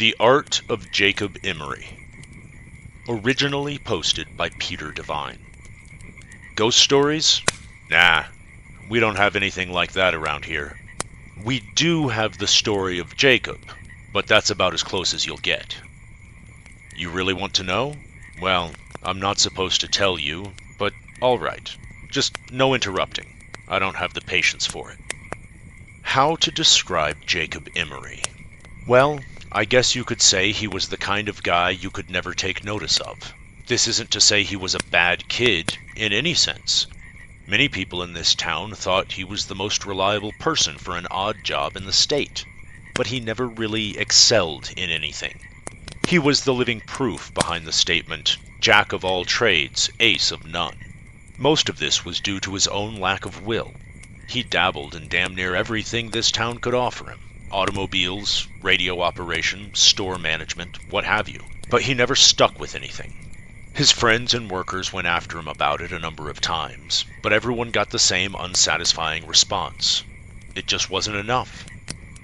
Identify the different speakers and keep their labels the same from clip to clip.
Speaker 1: The Art of Jacob Emory. Originally posted by Peter Devine. Ghost stories? Nah, we don't have anything like that around here. We do have the story of Jacob, but that's about as close as you'll get. You really want to know? Well, I'm not supposed to tell you, but alright. Just no interrupting. I don't have the patience for it. How to describe Jacob Emory? Well, I guess you could say he was the kind of guy you could never take notice of. This isn't to say he was a bad kid, in any sense. Many people in this town thought he was the most reliable person for an odd job in the state, but he never really excelled in anything. He was the living proof behind the statement, "Jack of all trades, ace of none." Most of this was due to his own lack of will. He dabbled in damn near everything this town could offer him. Automobiles, radio operation, store management, what have you. But he never stuck with anything. His friends and workers went after him about it a number of times, but everyone got the same unsatisfying response. It just wasn't enough.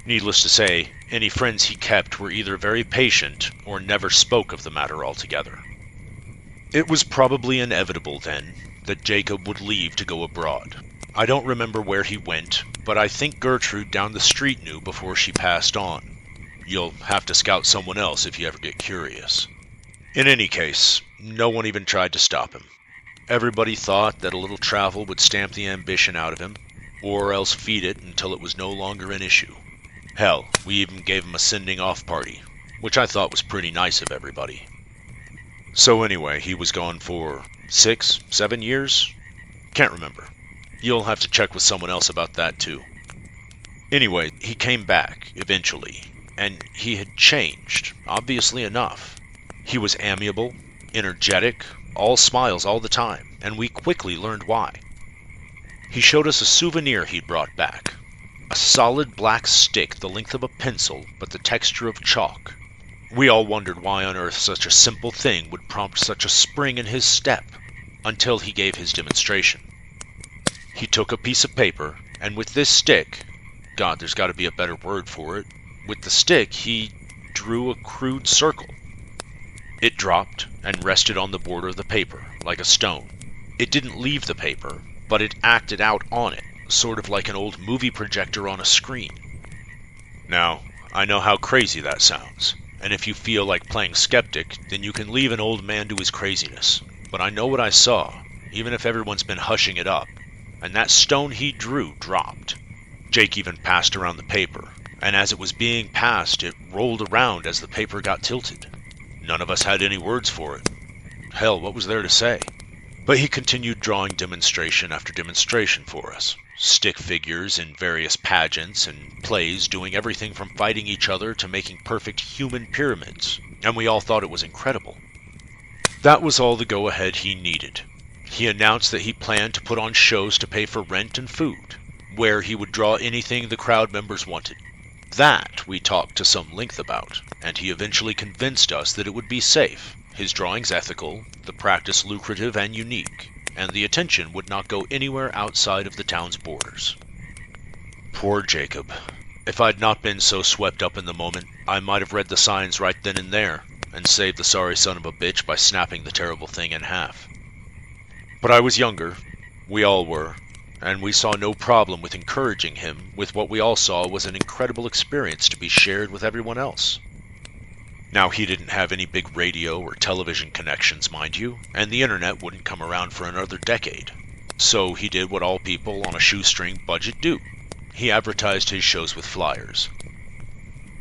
Speaker 1: Needless to say, any friends he kept were either very patient or never spoke of the matter altogether. It was probably inevitable, then, that Jacob would leave to go abroad. I don't remember where he went, but I think Gertrude down the street knew before she passed on. You'll have to scout someone else if you ever get curious. In any case, no one even tried to stop him. Everybody thought that a little travel would stamp the ambition out of him, or else feed it until it was no longer an issue. Hell, we even gave him a sending-off party, which I thought was pretty nice of everybody. So anyway, he was gone for 6, 7 years? Can't remember. You'll have to check with someone else about that too. Anyway, he came back, eventually, and he had changed, obviously enough. He was amiable, energetic, all smiles all the time, and we quickly learned why. He showed us a souvenir he'd brought back. A solid black stick the length of a pencil, but the texture of chalk. We all wondered why on earth such a simple thing would prompt such a spring in his step, until he gave his demonstration. He took a piece of paper, and with this stick, God, there's got to be a better word for it, with the stick he drew a crude circle. It dropped and rested on the border of the paper, like a stone. It didn't leave the paper, but it acted out on it, sort of like an old movie projector on a screen. Now, I know how crazy that sounds, and if you feel like playing skeptic, then you can leave an old man to his craziness. But I know what I saw, even if everyone's been hushing it up. And that stone he drew dropped. Jake even passed around the paper, and as it was being passed, it rolled around as the paper got tilted. None of us had any words for it. Hell, what was there to say? But he continued drawing demonstration after demonstration for us. Stick figures in various pageants and plays doing everything from fighting each other to making perfect human pyramids, and we all thought it was incredible. That was all the go-ahead he needed. He announced that he planned to put on shows to pay for rent and food, where he would draw anything the crowd members wanted. That we talked to some length about, and he eventually convinced us that it would be safe, his drawings ethical, the practice lucrative and unique, and the attention would not go anywhere outside of the town's borders. Poor Jacob. If I'd not been so swept up in the moment, I might have read the signs right then and there, and saved the sorry son of a bitch by snapping the terrible thing in half. But I was younger, we all were, and we saw no problem with encouraging him with what we all saw was an incredible experience to be shared with everyone else. Now, he didn't have any big radio or television connections, mind you, and the internet wouldn't come around for another decade. So he did what all people on a shoestring budget do. He advertised his shows with flyers.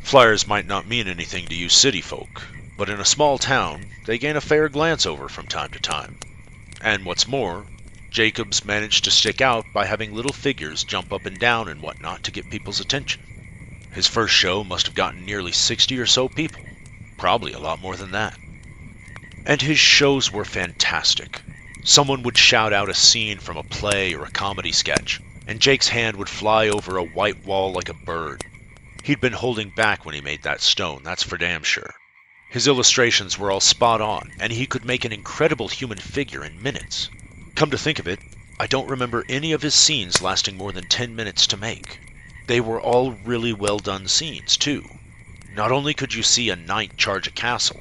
Speaker 1: Flyers might not mean anything to you city folk, but in a small town, they gain a fair glance over from time to time. And what's more, Jacobs managed to stick out by having little figures jump up and down and whatnot to get people's attention. His first show must have gotten nearly 60 or so people, probably a lot more than that. And his shows were fantastic. Someone would shout out a scene from a play or a comedy sketch, and Jake's hand would fly over a white wall like a bird. He'd been holding back when he made that stone, that's for damn sure. His illustrations were all spot on, and he could make an incredible human figure in minutes. Come to think of it, I don't remember any of his scenes lasting more than 10 minutes to make. They were all really well done scenes, too. Not only could you see a knight charge a castle,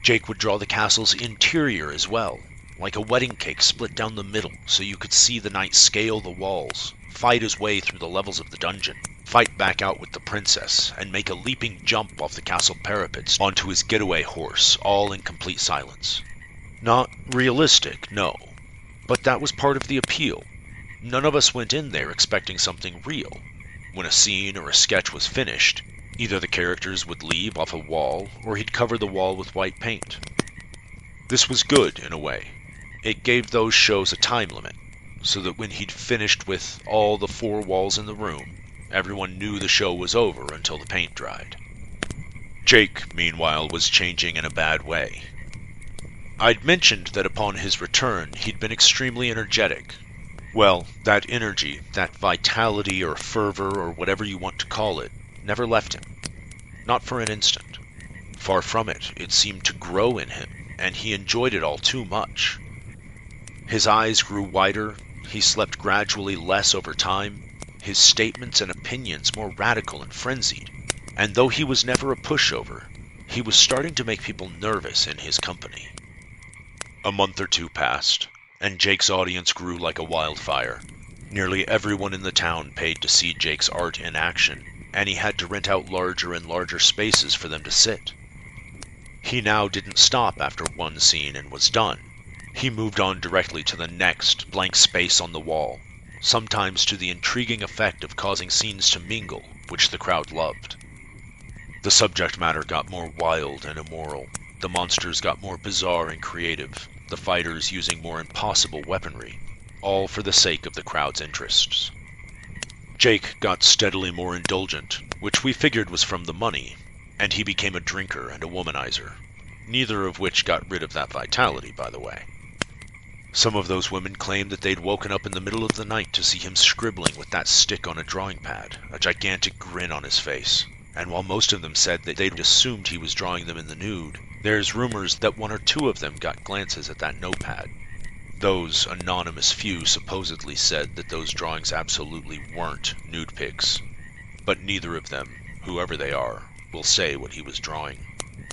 Speaker 1: Jake would draw the castle's interior as well, like a wedding cake split down the middle so you could see the knight scale the walls, fight his way through the levels of the dungeon, fight back out with the princess, and make a leaping jump off the castle parapets onto his getaway horse, all in complete silence. Not realistic, no, but that was part of the appeal. None of us went in there expecting something real. When a scene or a sketch was finished, either the characters would leave off a wall, or he'd cover the wall with white paint. This was good, in a way. It gave those shows a time limit, so that when he'd finished with all the 4 walls in the room, everyone knew the show was over until the paint dried. Jake, meanwhile, was changing in a bad way. I'd mentioned that upon his return, he'd been extremely energetic. Well, that energy, that vitality or fervor or whatever you want to call it, never left him. Not for an instant. Far from it, it seemed to grow in him, and he enjoyed it all too much. His eyes grew wider, he slept gradually less over time, his statements and opinions more radical and frenzied, and though he was never a pushover, he was starting to make people nervous in his company. A month or 2 passed, and Jake's audience grew like a wildfire. Nearly everyone in the town paid to see Jake's art in action, and he had to rent out larger and larger spaces for them to sit. He now didn't stop after one scene and was done. He moved on directly to the next blank space on the wall, sometimes to the intriguing effect of causing scenes to mingle, which the crowd loved. The subject matter got more wild and immoral, the monsters got more bizarre and creative, the fighters using more impossible weaponry, all for the sake of the crowd's interests. Jake got steadily more indulgent, which we figured was from the money, and he became a drinker and a womanizer, neither of which got rid of that vitality, by the way. Some of those women claimed that they'd woken up in the middle of the night to see him scribbling with that stick on a drawing pad, a gigantic grin on his face, and while most of them said that they'd assumed he was drawing them in the nude, there's rumors that 1 or 2 of them got glances at that notepad. Those anonymous few supposedly said that those drawings absolutely weren't nude pics, but neither of them, whoever they are, will say what he was drawing.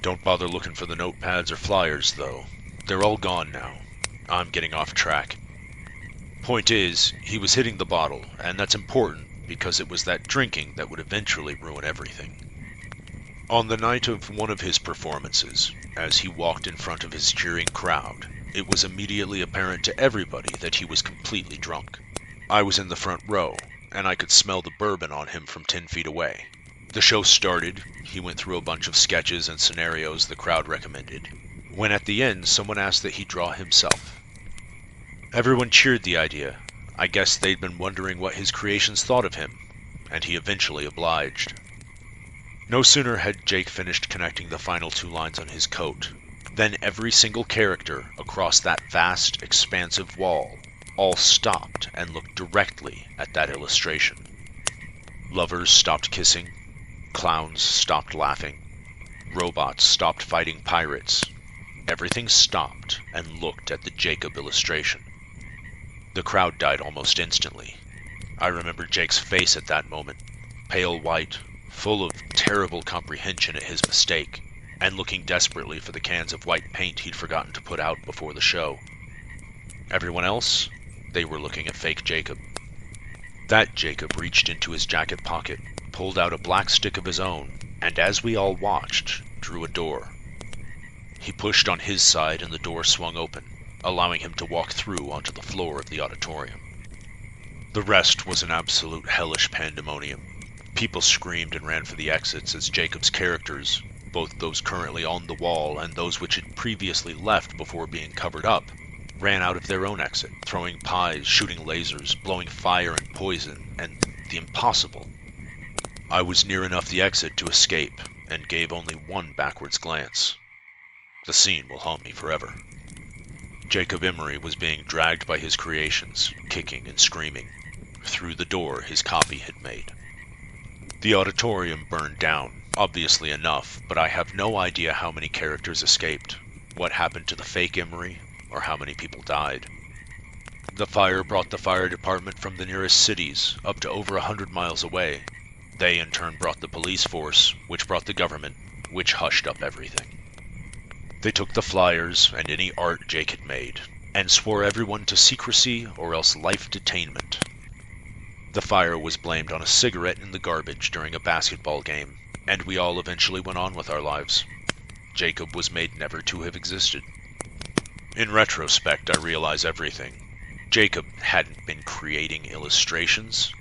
Speaker 1: Don't bother looking for the notepads or flyers, though. They're all gone now. I'm getting off track. Point is, he was hitting the bottle, and that's important because it was that drinking that would eventually ruin everything. On the night of one of his performances, as he walked in front of his cheering crowd, it was immediately apparent to everybody that he was completely drunk. I was in the front row, and I could smell the bourbon on him from 10 feet away. The show started, he went through a bunch of sketches and scenarios the crowd recommended, when at the end someone asked that he draw himself. Everyone cheered the idea. I guess they'd been wondering what his creations thought of him, and he eventually obliged. No sooner had Jake finished connecting the final 2 lines on his coat, then every single character across that vast, expansive wall all stopped and looked directly at that illustration. Lovers stopped kissing, clowns stopped laughing, robots stopped fighting pirates. Everything stopped and looked at the Jacob illustration. The crowd died almost instantly. I remember Jake's face at that moment, pale white, full of terrible comprehension at his mistake, and looking desperately for the cans of white paint he'd forgotten to put out before the show. Everyone else? They were looking at fake Jacob. That Jacob reached into his jacket pocket, pulled out a black stick of his own, and as we all watched, drew a door. He pushed on his side and the door swung open, allowing him to walk through onto the floor of the auditorium. The rest was an absolute hellish pandemonium. People screamed and ran for the exits as Jacob's characters, both those currently on the wall and those which had previously left before being covered up, ran out of their own exit, throwing pies, shooting lasers, blowing fire and poison, and the impossible. I was near enough the exit to escape, and gave only one backwards glance. The scene will haunt me forever. Jacob Emory was being dragged by his creations, kicking and screaming, through the door his copy had made. The auditorium burned down, obviously enough, but I have no idea how many characters escaped, what happened to the fake Emory, or how many people died. The fire brought the fire department from the nearest cities up to over 100 miles away, They in turn brought the police force, which brought the government, which hushed up everything. They took the flyers and any art Jake had made, and swore everyone to secrecy or else life detainment. The fire was blamed on a cigarette in the garbage during a basketball game, and we all eventually went on with our lives. Jacob was made never to have existed. In retrospect, I realize everything. Jacob hadn't been creating illustrations.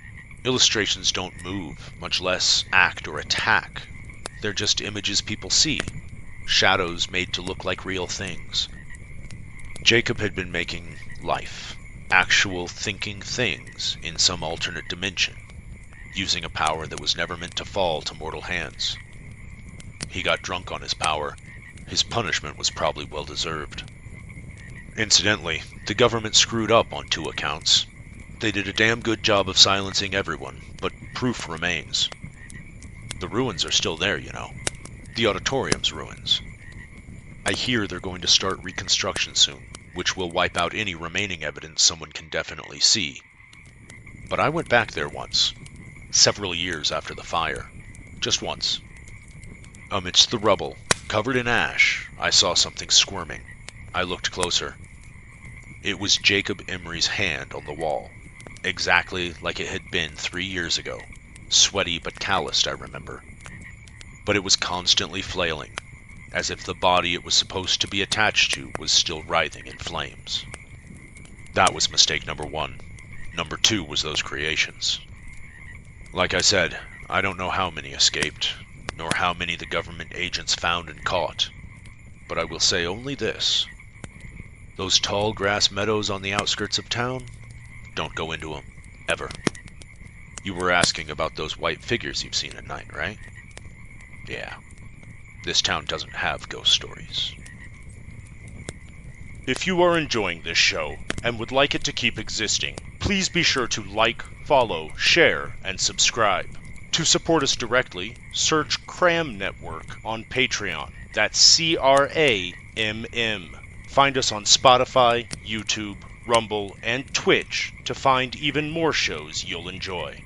Speaker 1: Illustrations don't move, much less act or attack. They're just images people see, shadows made to look like real things. Jacob had been making life, actual thinking things in some alternate dimension, using a power that was never meant to fall to mortal hands. He got drunk on his power. His punishment was probably well deserved. Incidentally, the government screwed up on 2 accounts. They did a damn good job of silencing everyone, but proof remains. The ruins are still there, you know. The auditorium's ruins. I hear they're going to start reconstruction soon, which will wipe out any remaining evidence someone can definitely see. But I went back there once, several years after the fire. Just once. Amidst the rubble, covered in ash, I saw something squirming. I looked closer. It was Jacob Emory's hand on the wall, exactly like it had been 3 years ago. Sweaty but calloused, I remember. But it was constantly flailing, as if the body it was supposed to be attached to was still writhing in flames. That was mistake number 1. Number 2 was those creations. Like I said, I don't know how many escaped, nor how many the government agents found and caught. But I will say only this. Those tall grass meadows on the outskirts of town, don't go into them, ever. You were asking about those white figures you've seen at night, right? Yeah. This town doesn't have ghost stories.
Speaker 2: If you are enjoying this show and would like it to keep existing, please be sure to like, follow, share, and subscribe. To support us directly, search Cram Network on Patreon. That's CRAMM. Find us on Spotify, YouTube, Rumble, and Twitch to find even more shows you'll enjoy.